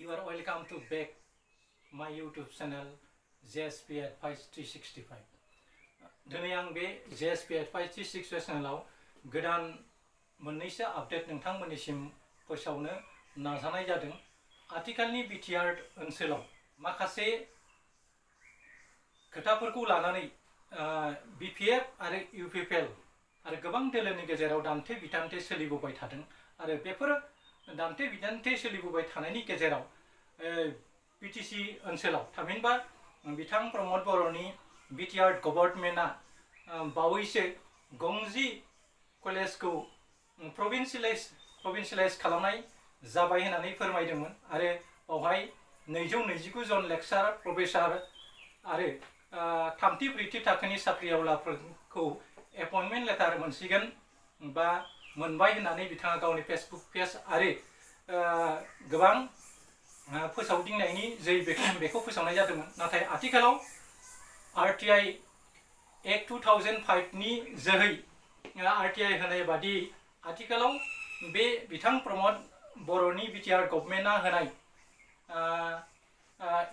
You are welcome to back my YouTube channel JSP Advice 365. दिनै आं बे JSP Advice 365 चेनेलाव गोदान मोननैसो आपडेट नोंथांमोननिसिम फोसावनो नाजानाय जादों। आथिखालनि बिटिआर ओनसोलाव माखासे खोथाफोरखौ लानानै बिपिएफ आरो इउपिपिएल आरो गोबां दोलोनि गेजेराव दान्थे बिदान्थे सोलिबोबाय थादों आरो बेफोर दान्थे बिदान्थे सोलिबोबाय थानायनि गेजेराव बिटिसि ओनसोलाव थामहिनबा बिथां प्रमद बर'नि बिटिआर गभर्नमेन्टआ बावैसो गंजि कलेजखौ प्रभिन्सिलाइज खालामनाय जाबाय होननानै फोरमायदोंमोन आरो बावहाय 229 जन लेक्चारार प्रफेसार आरो थामथि ब्रैथि थाखोनि साख्रिआवलाफोरखौ एपइन्टमेन्ट लेटार मोनसिगोन बा मोनबाय होननानै बिथाङा गावनि फेसबुक पेज आरो गोबां फोसावदिंनायनि जै बेखौ फोसावनाय जादोंमोन। नाथाय आथिखालाव आरटिआई एक्ट 2005 नि जोहै आरटिआई होनाय बादि आथिखालाव बे बिथां प्रमद बर'नि बिटिआर गभर्नमेन्टआ होनाय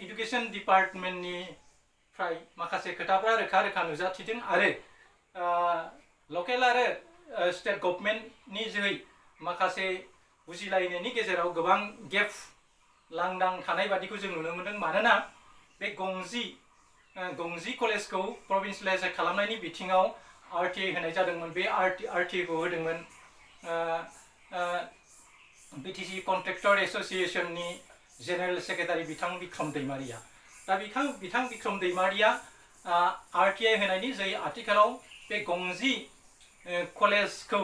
एडुकेशन डिपार्टमेन्टनिफ्राय माखासे खोथाफोरा रोखा रोखा नुजाथिदों आरो लकेल आरो स्टेट गभर्नमेन्टनि जोहै माखासे बुजिलायनायनि गेजेराव गोबां गेप लांदां थानाय बादिखौ जों नुनो मोनदों। मानोना बे गंजि कलेजखौ प्रभिन्सिलाइज खालामनायनि बिथिङाव आरटिआई होनाय जादोंमोन। बे आरटिआईखौ होदोंमोन बिटिसि कन्ट्रेक्टर एसोसिएशननि जेनेरेल सेक्रेटारि बिथां बिक्रम दैमारिया। दा बिथां बिक्रम दैमारिया आरटिआई होनायनि जै आथिखालाव बे गंजि कलेजखौ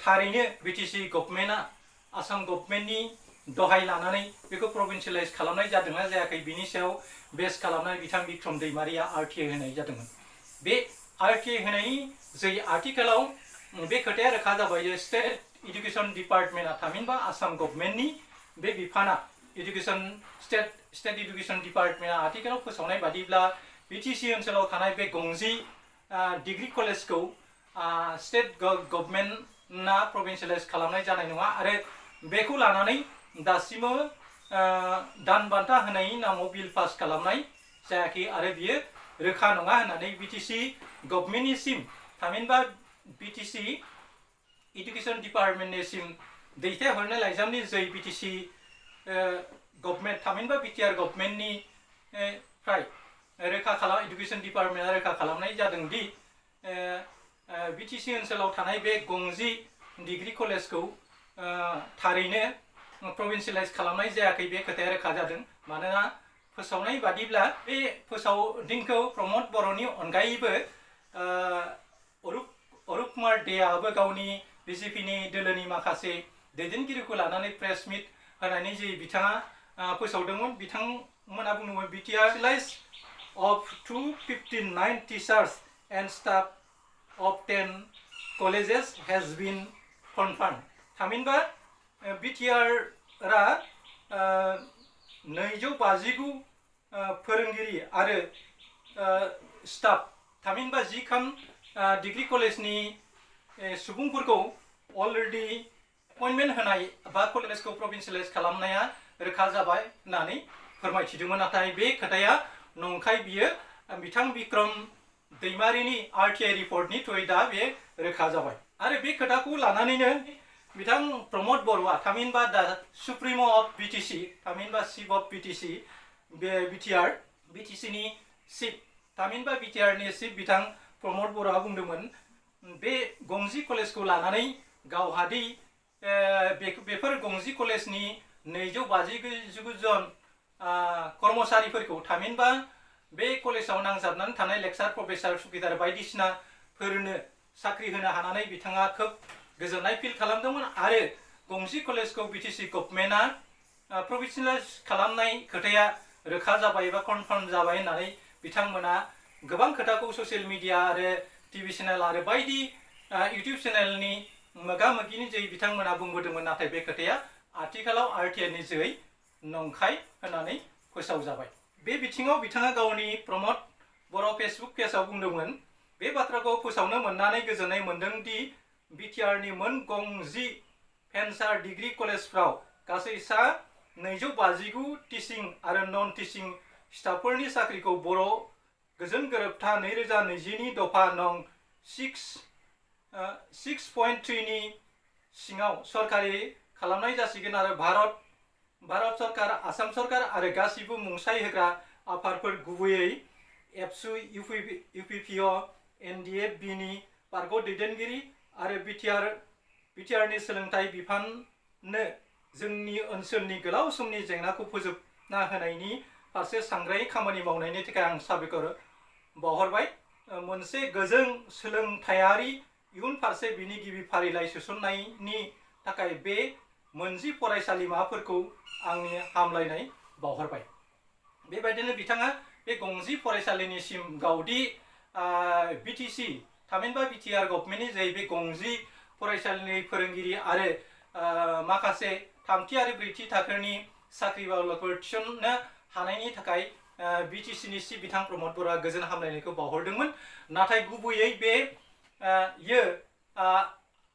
थारैनो बिटिसि गभर्नमेन्टआ आसाम गभर्नमेन्टनि दहाय लानानै बेखौ प्रभिन्सिलाइज खालामनाय जादोंना जायाखै बिनि सायाव बेस खालामनानै बिथां बिक्रम दैमारिया आरटिआई होनाय जादोंमोन। बे आरटिआई होनायनि जै आथिखालाव बे खोथाया रोखा जाबाय जे स्टेट एडुकेशन डिपार्टमेन्टआ थामहिनबा आसाम गभर्नमेन्टनि बे बिफाना स्टेट एडुकेशन डिपार्टमेन्टआ आथिखालाव फोसावनाय बादिब्ला बिटिसि ओनसोलाव थानाय बे गंजि डिग्री कलेजखौ स्टेट गभर्नमेन्टआ प्रभिन्सिलाइज खालामनाय जानाय नङा आरो बेखौ लानानै दासिमबो दान बान्था होनायनि नामाव बिल पास खालामनाय जायाखै आरो बियो रोखा नङा होननानै बिटिसि गभर्नमेन्टनिसिम थामहिनबा बिटिसि एडुकेशन डिपार्टमेन्टनिसिम दैथायहरनाय लाइजामनि जै बिटिसि गभर्नमेन्ट थामहिनबा बिटिआर गभर्नमेन्टनिफ्राय एडुकेशन डिपार्टमेन्टआ रोखा खालामनाय जादों दि बिटिसि ओनसोलाव थानाय बे गंजि डिग्री कलेजखौ थारैनो प्रभिन्सिलाइज खालामनाय जायाखै बे खोथाया रोखा जादों। मानोना फोसावनाय बादिब्ला बे फोसावदिंखौ प्रमद बर'नि अनगायैबो अरुप कुमार देआबो गावनि बिजेपिनि दोलोनि माखासे दैदेनगिरिखौ लानानै प्रेस मिट होनानै जि बिथाङा फोसावदोंमोन। बिथांमोना बुंदोंमोन BTR of 259 teachers and staff of 10 colleges has been confirmed. थामहिनबा बिटिआरआ 259 फोरोंगिरि आरो स्टाफ थामहिनबा 10 खान डिग्री कलेजनि सुबुंफोरखौ अलरेडि एपइन्टमेन्ट होनाय बा कलेजखौ प्रभिन्सिलाइज खालामनाया रोखा जाबाय होननानै फोरमायथिदोंमोन। नाथाय बे खोथाया नंखाय बियो बिथां बिक्रम दैमारिनि आरटिआई रिपर्टनि थ्रुयै दा बे रोखा जाबाय आरो बे खोथाखौ लानानैनो बिथां प्रमद बर'आ थामहिनबा दा सुप्रिम' अफ बिटिसि थामहिनबा चिफ अफ बिटिसि बे बिटिसिनि चिफ थामहिनबा बिटिआरनि चिफ बिथां प्रमद बर'आ बुंदोंमोन बे गंजि कलेजखौ लानानै गावहादि बेफोर गंजि कलेजनि 259 जन कर्मचारिफोरखौ थामहिनबा बे कलेजाव नांजाबनानै थानाय लेक्चार प्रफेसार सुकिदार बायदिसिना फोरोंनो साख्रि होनो हानानै बिथाङा खोब गोजोननाय फिल खालामदोंमोन आरो गंजि कलेजखौ बिटिसि गभर्नमेन्टआ प्रभिन्सिलाइज खालामनाय खोथाया रोखा जाबाय एबा कनफार्म जाबाय होननानै बिथांमोना गोबां खोथाखौ ससियेल मिडिया आरो टिभि चेनेल आरो बायदि इउटिउब चेनेलनि मोगा-मोगिनि जै बिथांमोना बुंबोदोंमोन। नाथाय बे खोथाया आथिखालाव आरटिआईनि जोहै नंखाय होननानै फोसावजाबाय। बे बिथिङाव बिथाङा गावनि प्रमद बर' फेसबुक पेजआव बुंदोंमोन बे बाथ्राखौ फोसावनो मोननानै गोजोननाय मोनदों दि बिटिआरनि मोन गंजि भेन्सार डिग्री कलेजफ्राव गासै सा 259 टिचिं आरो नन टिचिं स्टाफफोरनि साख्रिखौ बर' गोजोन गोरोबथा 2020 नि दफा नं 6.3 नि सिङाव सरकारि खालामनाय जासिगोन आरो भारत सरकार, आसाम सरकार आरो गासिबो मुंसाइ होग्रा आफादफोर गुबैयै एबसु, UPPO, NDFB नि बारग' दैदेनगिरि आरो बिटिआरनि सोलोंथाइ बिफाननो जोंनि ओनसोलनि गोलाव समनि जेंनाखौ फोजोबना होनायनि फारसे सांग्राङै खामानि मावनायनि थाखाय आं साबायखर बावहरबाय। मोनसे गोजों सोलोंथायारि इयुन फारसे बिनि गिबि फारिलाइ सोसननायनि थाखाय बे 10 फरायसालिमाफोरखौ आंनि हामलायनाय बावहरबाय। बेबायदिनो बिथाङा बे 10 फरायसालिनिसिम गावदि BTC थामहिनबा बिटिआर गभर्नमेन्टनि जै बे 10 फरायसालिनि फोरोंगिरि आरो माखासे थामथि आरो ब्रैथि थाखोनि साख्रि बावलाफोर थिसननो हानायनि थाखाय BTC नि बिथां प्रमद बर'आ गोजोन हामलायनायखौ बावहरदोंमोन। नाथाय गुबैयै बे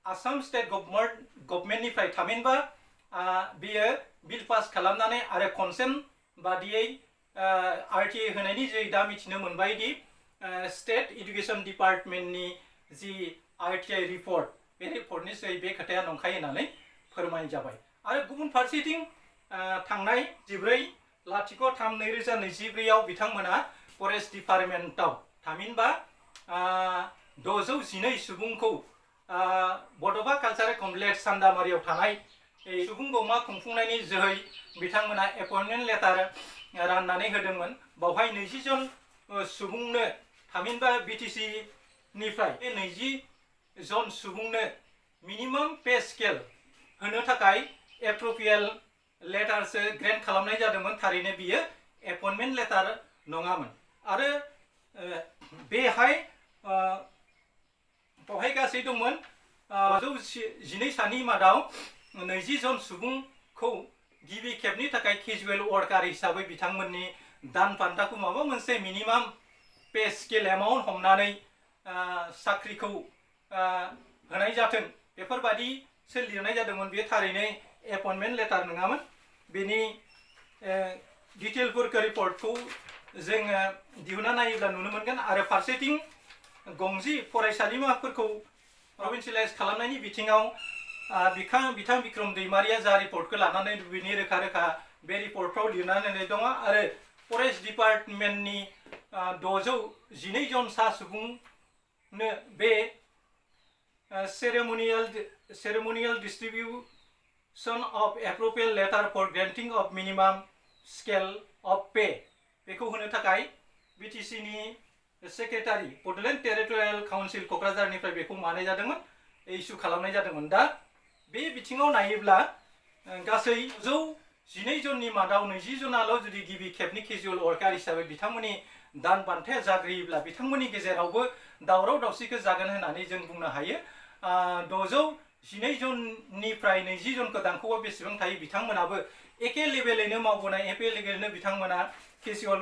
आसाम स्टेट गभर्नमेन्टनिफ्राय थामहिनबा बेयो बिल पास खालामनानै आरो कनसेन्ट बादियै RTI होनायनि जै दा मिथिनो मोनबायदि स्टेट एडुकेशन डिपार्टमेन्टनि जि RTI रिपर्ट, बे रिपर्टनि जै बे खोथाया नंखाय होननानै फोरमाय जाबाय। आरो गुबुन फारसेथिं थांनाय 14/03/2024 आव बिथांमोना फरेस्ट डिपार्टमेन्टआव थामहिनबा 612 सुबुंखौ बड'फा कालचारेल कमप्लेक्स सान्दामारियाव थानाय सुबुं गौमा खुंफुंनायनि जोहै बिथांमोना एपइन्टमेन्ट लेटार राननानै होदोंमोन। बावहाय 20 जन सुबुंनो थामहिनबा BTC निफ्राय 20 जन सुबुंनो मिनिमाम पे स्केल होनो थाखाय एप्रुभेल लेटारसो ग्रेन्ट खालामनाय जादोंमोन। थारैनो बियो एपइन्टमेन्ट लेटार नङामोन। आरो बेहाय गासै दंमोन 12 सानि मादाव 20 जन सुबुंखौ गिबि खेबनि थाखाय केजुवेल वर्कार हिसाबै बिथांमोननि दान बान्थाखौ माबा मोनसे मिनिमाम पे स्केल एमाउन्ट हमनानै साख्रिखौ होनाय जाथों बेफोरबादिसो लिरनाय जादोंमोन। बे थारैनो एपइन्टमेन्ट लेटार नङामोन। बेनि डिटेलफोरखौ रिपर्टखौ जोङो दिहुनना नायोब्ला नुनो मोनगोन। आरो फारसेथिं 10 फरायसालिमाफोरखौ प्रभिन्सियेलाइज खालामनायनि बिथिङाव बिथां बिक्रम दैमारिया जा रिपर्टखौ लानानै बिनि रोखा रोखा बे रिपर्टफ्राव लिरनानै दङ। आरो फरेस्ट डिपार्टमेन्टनि 612 जन सा सुबुंनो बे ceremonial distribution of approval letter for granting of minimum scale of pay बेखौ होनो थाखाय BTC नि सेक्रेटारि बड'लेण्ड टेरिटरियेल काउन्सिल क'क्राझारनिफ्राय बेखौ मानाय जादोंमोन, इस्यु खालामनाय जादोंमोन। दा बे बिथिङाव नायोब्ला गासै 12 जननि मादाव 20 जनाल' जुदि गिबि खेबनि केजुवेल वर्कार हिसाबै बिथांमोननि दान बान्थाया जाग्रोयोब्ला बिथांमोननि गेजेरावबो दावराव दावसिखौ जागोन होननानै जों बुंनो हायो। 612 जननिफ्राय 20 जनखौ दानख'बा बेसेबां थायो? बिथांमोनाबो एखे लेभेलैनो मावबोनाय, एखे लेभेलैनो बिथांमोना केजुवेल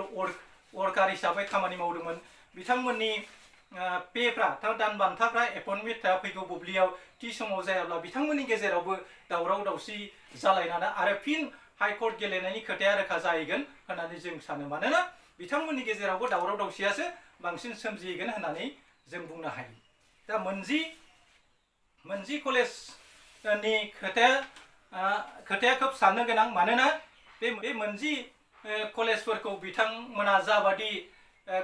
वर्कार हिसाबै खामानि मावदोंमोन। बिथांमोननि पेफ्रा दान बान्थाफ्रा एपइन्टमेन्टफ्रा फैगौ बुब्लियाव थि समाव जायाब्ला बिथांमोननि गेजेरावबो दावराव दावसि जालायनानै आरो फिन हाइकर्ट गेलेनायनि खोथाया रोखा जाहैगोन होननानै जों सानो। मानोना बिथांमोननि गेजेरावबो दावराव दावसियासो बांसिन सोमजिगोन होननानै जों बुंनो हायो। दा मोनजि कलेजनि खोथाया खोब साननो गोनां। मानोना बे मोनजि कलेजफोरखौ बिथांमोना जाबादि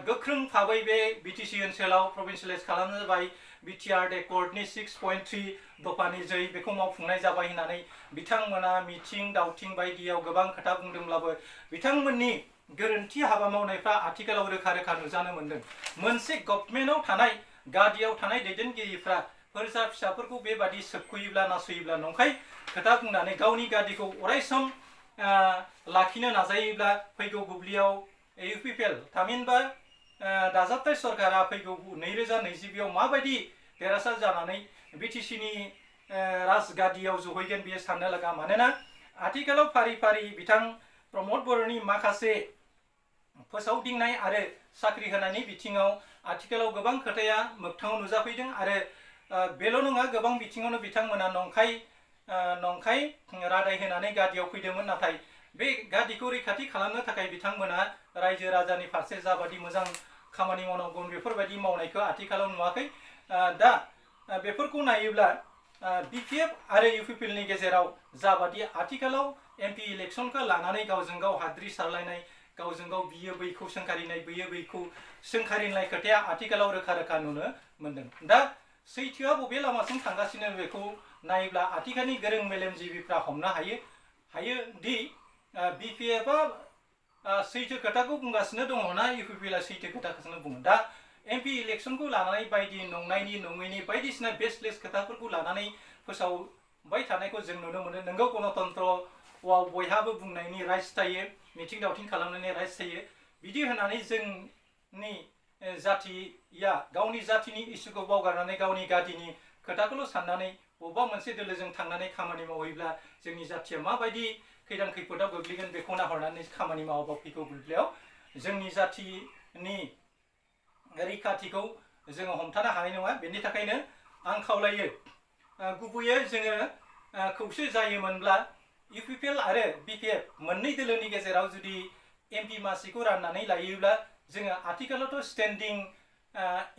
गोख्रों भाबै बे BTC ओनसोलाव प्रभिन्सियेलाइज खालामनाय जाबाय, बिटिआर एकर्डनि 6.3 दफानि जै बेखौ मावफुंनाय जाबाय होननानै बिथांमोना मिथिं दावथिं बायदियाव गोबां खोथा बुंदोंब्लाबो बिथांमोननि गोरोन्थि हाबा मावनायफ्रा आथिखालाव रोखा रोखा नुजानो मोनदों। मोनसे गभर्नमेन्टआव थानाय गादियाव थानाय दैदेनगिरिफ्रा फरायसा फिसाफोरखौ बेबादि सोबख'योब्ला नासयोब्ला नंखाय खोथा बुंनानै गावनि गादिखौ अरायसम लाखिनो नाजायोब्ला फैगौ बुब्लियाव UPPL थामहिनबा दाजाबथाय सरकारा फैगौ 2022 आव माबायदि देरहासार जानानै BTC नि राजगादियाव जहैगोन बेयो साननो लागा। मानोना आथिखालाव फारि फारि बिथां प्रमद बर'नि माखासे फोसावदिंनाय आरो साख्रि होनायनि बिथिङाव आथिखालाव गोबां खोथाया मोगथाङाव नुजाफैदों। आरो बेल' नङा, गोबां बिथिङावनो बिथांमोना नंखाय रादाय होनानै गादियाव फैदोंमोन। नाथाय बे गादिखौ रैखाथि खालामनो थाखाय बिथांमोना रायजो राजानि फारसे जाबादि मोजां खामानि मावनांगौ बेफोरबायदि मावनायखौ आथिखालाव नुवाखै। दा बेफोरखौ नायोब्ला बिपिएफ आरो इउपिपिएलनि गेजेराव जाबादि आथिखालाव एमपि इलेक्सनखौ लानानै गावजों गाव हाद्रि सारलायनाय, गावजों गाव बियो बैखौ सोंखारिनाय, बैयो बैखौ सोंखारिनाय खोथाया आथिखालाव रोखा रोखा नुनो मोनदों। दा सैथोआ बबे लामाजों थांगासिनो बेखौ नायोब्ला आथिखालनि गोरों मेलेमजिबिफ्रा हमनो हायो दि बिपिएफआ सैथो खोथाखौ बुंगासिनो दङ ना इउपिपिएलआ सैथो खोथाखौनो बुङो। दा एमपि इलेक्सनखौ लानानै बायदि नंनायनि नङैनि बायदिसिना बेसलेस खोथाफोरखौ लानानै फोसावबाय थानायखौ जों नुनो मोनो। नोंगौ गणतन्त्रआव बयहाबो बुंनायनि राइट्स थायो, मिथिं दावथिं खालामनायनि राइट्स थायो। बिदि होनानै जोंनि जाथिया गावनि जातिनि इसुखौ बावगारनानै गावनि गादिनि खोथाखौल' साननानै बबेबा मोनसे दोलोजों थांनानै खामानि मावहैब्ला जोंनि जातिया माबायदि खैदां खैफोदाव गोग्लैगोन बेखौ नाहरनानै खामानि मावाबा फैगौ बुब्लियाव जोंनि जातिनि रैखाथिखौ जोङो हमथानो हानाय नङा। बेनि थाखायनो आं खावलायो, गुबैयै जोङो खौसे जायोमोनब्ला इउपिपिएल आरो बिपिएफ मोननै दोलोनि गेजेराव जुदि एमपि मासिखौ राननानै लायोब्ला जोङो आथिखालावथ' स्टेन्डिं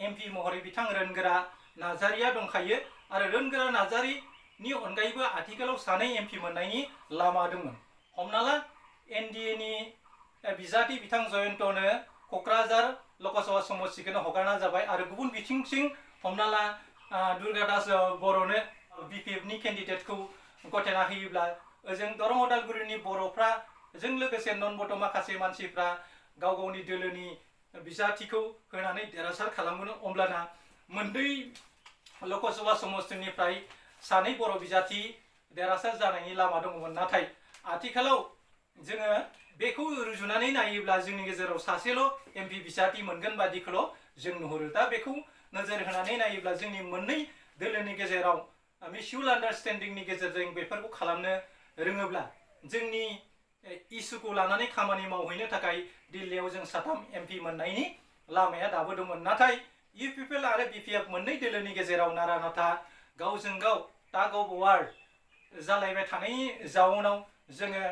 एमपि महरै बिथां रोनगोरा नार्जारिया दंखायो आरो रोनगोरा नार्जारिनि अनगायैबो आथिखालाव सानै एमपि मोननायनि लामा दंमोन। हमना ला एनडिएनि बिजाथि बिथां जयन्तनो क'क्राझार लकसभा समस्तिखौनो हगारना जाबाय आरो गुबुन बिथिंसिम हमना ला दुर्गा दास बर'नो बिपिएफनि केन्डिडेटखौ गथायना होयोब्ला ओजों दरं उदालगुरिनि बर'फ्रा जों लोगोसे नन भट माखासे मानसिफ्रा गाव गावनि दोलोनि बिजाथिखौ होनानै देरहासार खालामगोन। अब्लाना मोननै लकसभा समस्तिनिफ्राय सानै बर' बिजाथि देरहासार जानायनि लामा दङमोन। नाथाय आथिखालाव जोङो बेखौ रुजुनानै नायोब्ला जोंनि गेजेराव सासेल' एमपि बिजाथि मोनगोन बादिखौल' जों नुहुरो। दा बेखौ नोजोर होनानै नायोब्ला जोंनि मोननै दोलोनि गेजेराव मिउचुअल आन्डारस्टेन्डिंनि गेजेरजों बेफोरखौ खालामनो रोङोब्ला जोंनि इसुखौ लानानै खामानि मावहैनो थाखाय दिल्लीयाव जों साथाम एमपि मोननायनि लामाया दाबो दंमोन। नाथाय इउपिपिएल आरो बिपिएफ मोननै दोलोनि गेजेराव नारा नाथा गावजों गाव टाग अफ वार जालायबाय थानायनि जाउनाव जोङो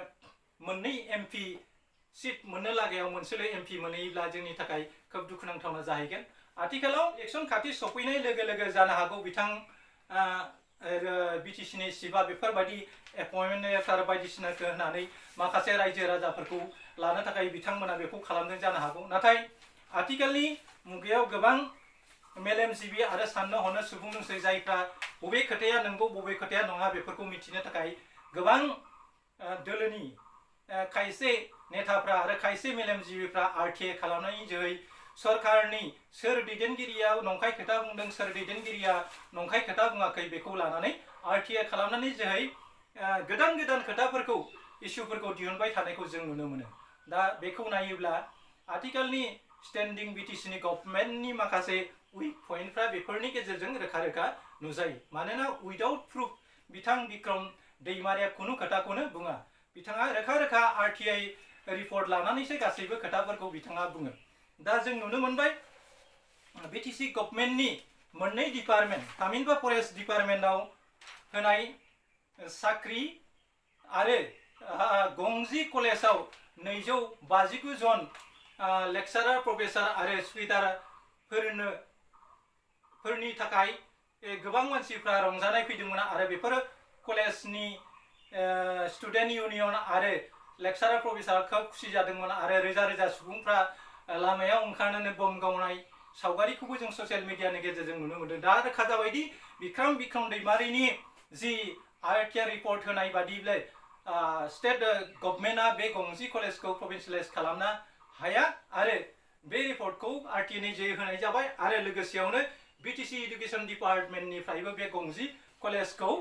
मोननै एमपि सिट मोननो लागायाव मोनसेल' एमपि मोनहैयोब्ला जोंनि थाखाय खोब दुखुनांथावना जाहैगोन। आथिखालाव इलेक्सन खाथि सफैनाय लोगो लोगो जानो हागौ बिथां बिटिसिनि सिफआ बेफोरबायदि एपइन्टमेन्ट लेटार बायदिसिनाखौ होनानै माखासे रायजो राजाफोरखौ लानो थाखाय बिथांमोना बेखौ खालामदों जानो हागौ। नाथाय आथिखालनि मुगायाव गोबां मेलेमजिबि आरो साननो हनो सुबुं दंसै जायफ्रा बबे खोथाया नंगौ बबे खोथाया नङा बेफोरखौ मिथिनो थाखाय गोबां दोलोनि खायसे नेताफ्रा आरो खायसे मेलेमजिबिफ्रा आरटिए खालामनायनि जोहै सरकारनि सोर दैदेनगिरिया नंखाय खोथा बुंदों सोर दैदेनगिरिया नंखाय खोथा बुङाखै बेखौ लानानै आरटिए खालामनायनि जोहै गोदान गोदान खोथाफोरखौ इसुफोरखौ दिहुनबाय थानायखौ जों नुनो मोनो। दा बेखौ नायोब्ला आथिखालनि स्टेन्डिं बिटिसिनि गभर्नमेन्टनि माखासे उइक पइन्टफ्रा बेफोरनि गेजेरजों रोखा रोखा नुजायो। मानोना उइदाउट प्रुफ बिथां बिक्रम दैमारिया खुनु खोथाखौनो बुङा। बिथाङा रोखा रोखा आरटिआइ रिपर्ट लानानैसो गासैबो खोथाफोरखौ बिथाङा बुङो। दा जों नुनो मोनबाय बिटिसि गभर्नमेन्टनि मोननै डिपार्टमेन्ट थामहिनबा फरेस्ट डिपार्टमेन्टआव होनाय साख्रि आरो गंजि कलेजाव 259 जन लेक्चारार प्रफेसार आरो सुपिटारफोरनि थाखाय गोबां मानसिफ्रा रंजानाय फैदोंमोन आरो बेफोर कलेजनि स्टुडेन्ट इउनियन आरो लेक्चारार प्रफेसार खोब खुसि जादोंमोन आरो रोजा रोजा सुबुंफ्रा लामायाव ओंखारनानै बम गावनाय सावगारिखौबो जों ससियेल मिडियानि गेजेरजों नुनो मोन्दों। दा रोखा जाबायदि बिक्रम दैमारिनि जि आरटिआइ रिपर्ट होनाय बादिब्ला स्टेट गभर्नमेन्टआ बे गंजि कलेजखौ प्रभिन्सियलाइज खालामनो हाया आरो बे रिपर्टखौ आरटिआइनि जोहै होनाय जाबाय आरो लोगोसेयावनो बिटिसि इडुकेसन डिपार्टमेन्टनिफ्रायबो बे गंजि कलेजखौ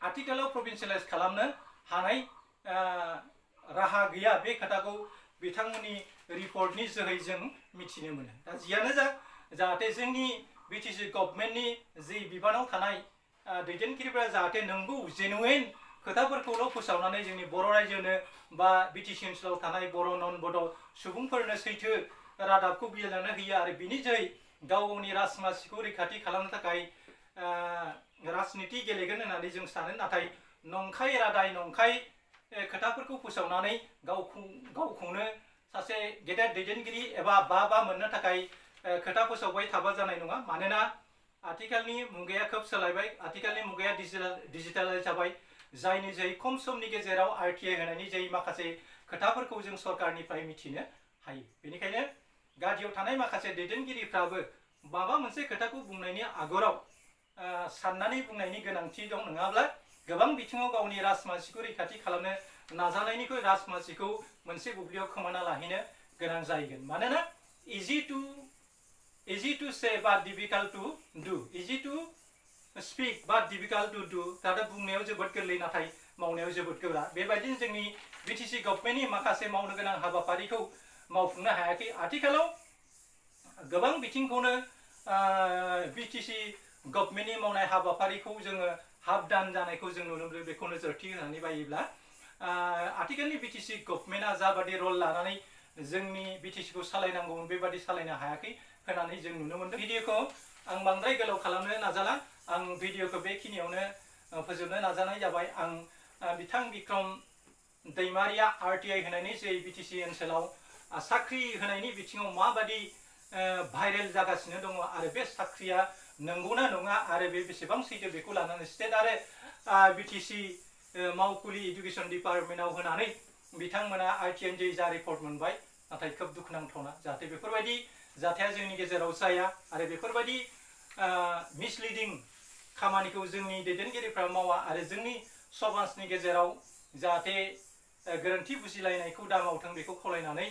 आथिखालाव प्रभिन्सियलाइज खालामनो हानाय राहा गैया। बे खोथाखौ बिथांमोननि रिपर्टनि जोहै जों मिथिनो मोनो। दा जियानो जा जाहाथे जोंनि बिटिसि गभर्नमेन्टनि जि बिबानाव थानाय दैदेनगिरिफ्रा जाहाथे नंगौ जेनुइन खोथाफोरखौल' फोसावनानै जोंनि बर' रायजोनो बा बिटिसि ओनसोलाव थानाय बर' नन बड' सुबुंफोरनो सैथो रादाबखौ बिलाइनानै होयो आरो बिनि जोहै गाव गावनि राजमासिखौ रैखाथि खालामनो थाखाय राजनिति गेलेगोन होननानै जों सानो। नाथाय नंखाय रादाय नंखाय खोथाफोरखौ फोसावनानै गावखौनो सासे गेदेर दैदेनगिरि एबा बा मोननो थाखाय खोथा फोसावबाय थाबा जानाय नङा। मानोना आथिखालनि मुगाया खोब सोलायबाय, आथिखालनि मुगाया डिजिटेलाइज जाबाय, जायनि जोहै खम समनि गेजेराव RTI होनायनि जोहै माखासे खोथाफोरखौ जों सरकारनिफ्राय मिथिनो हायो। बेनिखायनो गादियाव थानाय माखासे दैदेनगिरिफ्राबो माबा मोनसे खोथाखौ बुंनायनि आगोलाव साननानै बुंनायनि गोनांथि दं, नङाब्ला गोबां बिथिङाव गावनि राजमासिखौ रैखाथि खालामनो नाजानायनिख्रुइ राजमासिखौ मोनसे बुब्लियाव खोमाना लाहैनो गोनां जाहैगोन। मानोना easy to say but difficult to do, easy to speak but difficult to do, दा बुंनायाव जोबोद गोरलै नाथाय मावनायाव जोबोद गोब्राब। बेबायदिनो जोंनि बिटिसि गभर्नमेन्टनि माखासे मावनो गोनां हाबाफारिखौ मावफुंनो हायाखै। आथिखालाव गोबां बिथिंखौनो बिटिसि गभर्नमेन्टनि मावनाय हाबाफारिखौ जोङो हाफ डान जानायखौ जों नुनो मोनो। बेखौ नोजोरथि होनानै बायोब्ला आथिखालनि बिटिसि गभर्नमेन्टआ जाबादि रल लानानै जोंनि बिटिसिखौ सालायनांगौमोन बेबादि सालायनो हायाखै होननानै जों नुनो मोनदों। भिडिअखौ आं बांद्राय गोलाव खालामनो नाजाला, आं भिडिअखौ बेखिनियावनो फोजोबनो नाजानाय जाबाय। आं बिथां बिक्रम दैमारिया RTI होनायनि जोहै बिटिसि ओनसोलाव साख्रि होनायनि बिथिङाव माबादि भाइरेल जागासिनो दङ आरो बे साख्रिया नंगौना नङा आरो बे बेसेबां सैथो बेखौ लानानै स्टेट आरो बिटिसि मावखुलि इडुकेसन डिपार्टमेन्टआव होनानै बिथांमोना RTI जों जा रिपर्ट मोनबाय, नाथाय खोब दुखुनांथावना। जाहाथे बेफोरबायदि जाथाया जोंनि गेजेराव जाया आरो बेफोरबायदि मिसलिडिं खामानिखौ जोंनि दैदेनगिरिफ्रा मावा आरो जोंनि समाजनि गेजेराव जाहाथे गोरोन्थि बुजिलायनायखौ दा मावथों बेखौ खावलायनानै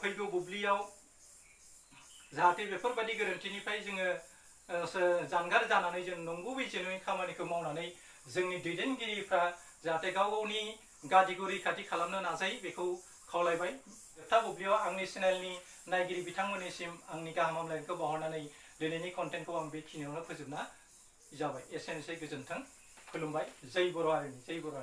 फैगौ बुब्लियाव जाहाथे बेफोरबायदि गोरोन्थिनिफ्राय जोङो जानगार जानानै जों नंगुबै जेनुइन खामानिखौ मावनानै जोंनि दैदेनगिरिफ्रा जाहाथे गावनि गादिखौ रैखाथि खालामनो नाजायो बेखौ खावलायबाय। जोबथा बुब्लियाव आंनि चेनेलनि नायगिरि बिथांमोननिसिम आंनि गाहाम हामलायनायखौ बावहरनानै दिनैनि कन्टेन्टखौ आं बेखिनियावनो फोजोबना जाबाय। एसेनोसै, गोजोन्थों, खुलुमबाय। जै बर' हारिनि, जै बर' हारि।